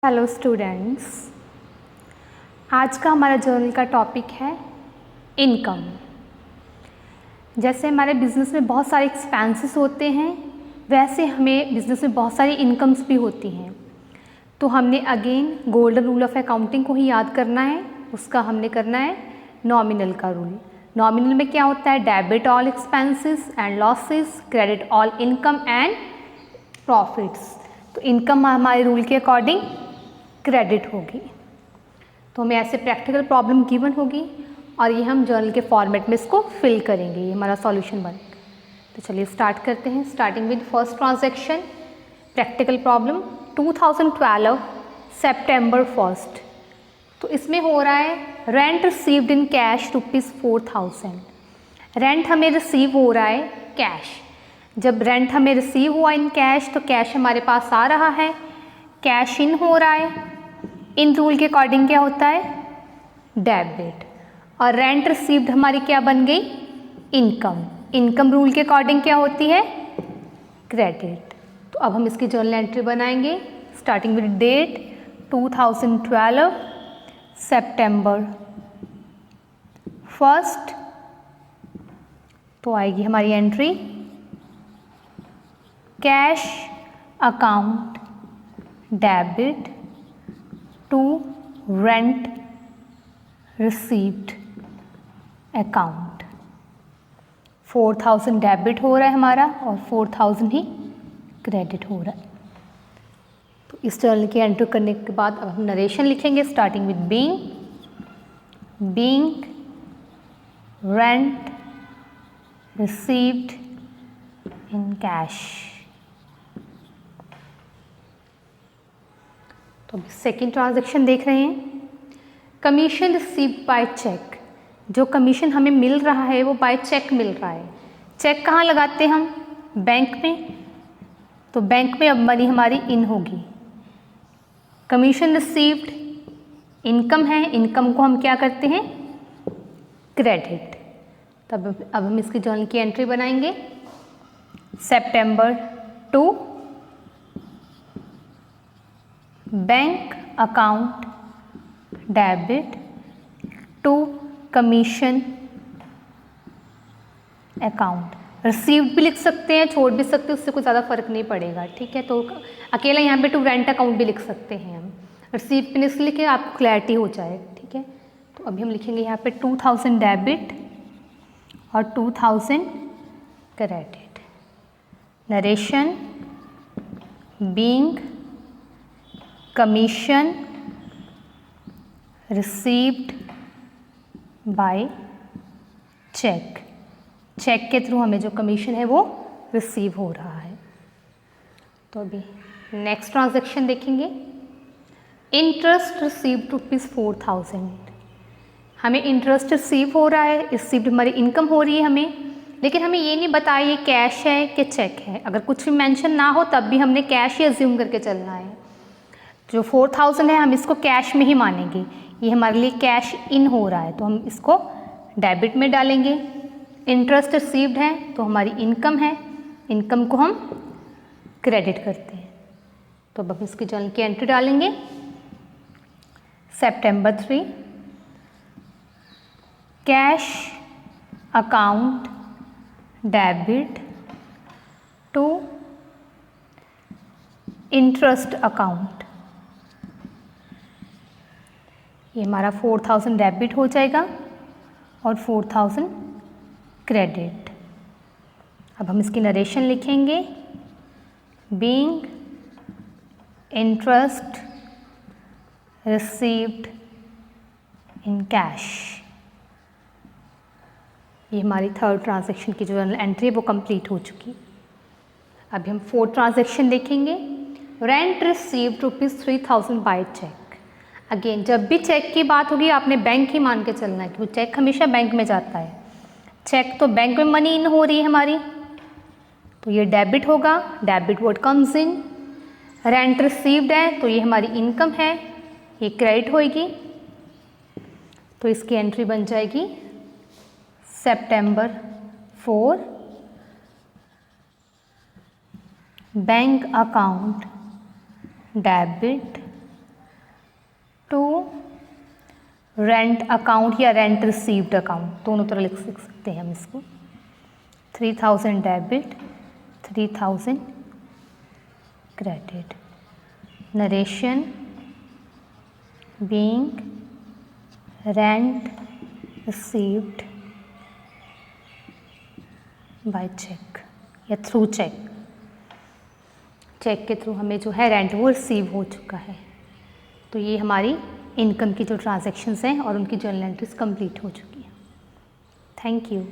Hello students, आज का हमारा जर्नल का टॉपिक है इनकम। जैसे हमारे बिज़नेस में बहुत सारे एक्सपेंसेस होते हैं, वैसे हमें बिज़नेस में बहुत सारी इनकम्स भी होती हैं। तो हमने again golden rule of accounting को ही याद करना है। उसका हमने करना है नॉमिनल का रूल। नॉमिनल में क्या होता है? Debit all expenses and losses, credit all income and profits. तो इनकम हमारे रूल के अकॉर्डिंग क्रेडिट होगी। तो हमें ऐसे प्रैक्टिकल प्रॉब्लम गिवन होगी और ये हम जर्नल के फॉर्मेट में इसको फिल करेंगे। ये हमारा सॉल्यूशन बनेगा। तो चलिए स्टार्ट करते हैं। Starting with first transaction, practical problem 2012 सितंबर 1। तो इसमें हो रहा है rent received in cash ₹4000। Rent हमें रिसीव हो रहा है कैश। जब रेंट हमें रिसीव हुआ इन कैश, तो कैश हमारे पास आ रहा है, कैश इन हो रहा है। इन रूल के अकॉर्डिंग क्या होता है? डेबिट। और रेंट रिसीव्ड हमारी क्या बन गई? इनकम। इनकम रूल के अकॉर्डिंग क्या होती है? क्रेडिट। तो अब हम इसकी जर्नल एंट्री बनाएंगे स्टार्टिंग विद डेट 2012 सितंबर 1। तो आएगी हमारी entry cash account debit to rent received account. 4000 debit हो रहा है हमारा और 4000 ही क्रेडिट हो रहा है। तो इस जर्नल की एंट्री करने के बाद अब हम नरेशन लिखेंगे starting with being rent received in cash. तो सेकेंड ट्रांजैक्शन देख रहे हैं, कमीशन रिसीव्ड बाय चेक। जो कमीशन हमें मिल रहा है वो बाय चेक मिल रहा है। चेक कहाँ लगाते हैं हम? बैंक में। तो बैंक में अब मनी हमारी इन होगी। कमीशन रिसीव्ड इनकम है, इनकम को हम क्या करते हैं? क्रेडिट। तब अब हम इसकी जर्नल की एंट्री बनाएंगे सितंबर 2 bank account debit to commission account. Received भी लिख सकते हैं, छोड़ भी सकते हैं, उससे कोई ज़्यादा फर्क नहीं पड़ेगा। ठीक है, तो अकेला यहाँ पे टू रेंट अकाउंट भी लिख सकते हैं हम। रिसीव पे इसलिए लिखे आपको क्लैरिटी हो जाए। ठीक है, तो अभी हम लिखेंगे यहाँ पे 2000 डेबिट और 2000 credit. Narration being commission received by cheque. Cheque के थ्रू हमें जो कमीशन है वो रिसीव हो रहा है। तो अभी नेक्स्ट ट्रांजैक्शन देखेंगे, इंटरेस्ट रिसीव्ड ₹4000। हमें इंटरेस्ट रिसीव हो रहा है, रिसीव्ड हमारी इनकम हो रही है हमें, लेकिन हमें ये नहीं बताया ये कैश है कि चेक है। अगर कुछ भी मेंशन ना हो तब भी हमने कैश ही अज्यूम करके चलना है। जो 4000 है हम इसको कैश में ही मानेंगे, ये हमारे लिए कैश इन हो रहा है तो हम इसको डेबिट में डालेंगे। इंटरेस्ट रिसीव्ड है तो हमारी इनकम है, इनकम को हम क्रेडिट करते हैं। तो अब हम इसकी जर्नल की एंट्री डालेंगे सितंबर 3 cash account debit to interest account. ये हमारा 4000 डेबिट हो जाएगा और 4000 क्रेडिट। अब हम इसकी नरेशन लिखेंगे being interest received in cash. ये हमारी थर्ड ट्रांजैक्शन की जो एंट्री है वो कंप्लीट हो चुकी। अभी हम फोर्थ ट्रांजैक्शन देखेंगे, rent received ₹3000 by cheque. Again जब भी चेक की बात होगी आपने बैंक ही मान के चलना है, क्योंकि चेक हमेशा बैंक में जाता है। चेक तो बैंक में मनी इन हो रही है हमारी, तो ये डेबिट होगा, debit word comes in. Rent received है तो ये हमारी इनकम है, ये क्रेडिट होगी। तो इसकी एंट्री बन जाएगी सितंबर 4 bank account debit to rent account या रेंट रिसीव्ड अकाउंट, दोनों तरह लिख सकते हैं हम इसको। 3000 debit, 3000 credit. Narration being rent received by cheque या थ्रू चेक, चेक के थ्रू हमें जो है रेंट वो रिसीव हो चुका है। तो ये हमारी इनकम की जो ट्रांजैक्शंस हैं और उनकी जर्नल एंट्रीज कंप्लीट हो चुकी हैं। Thank you.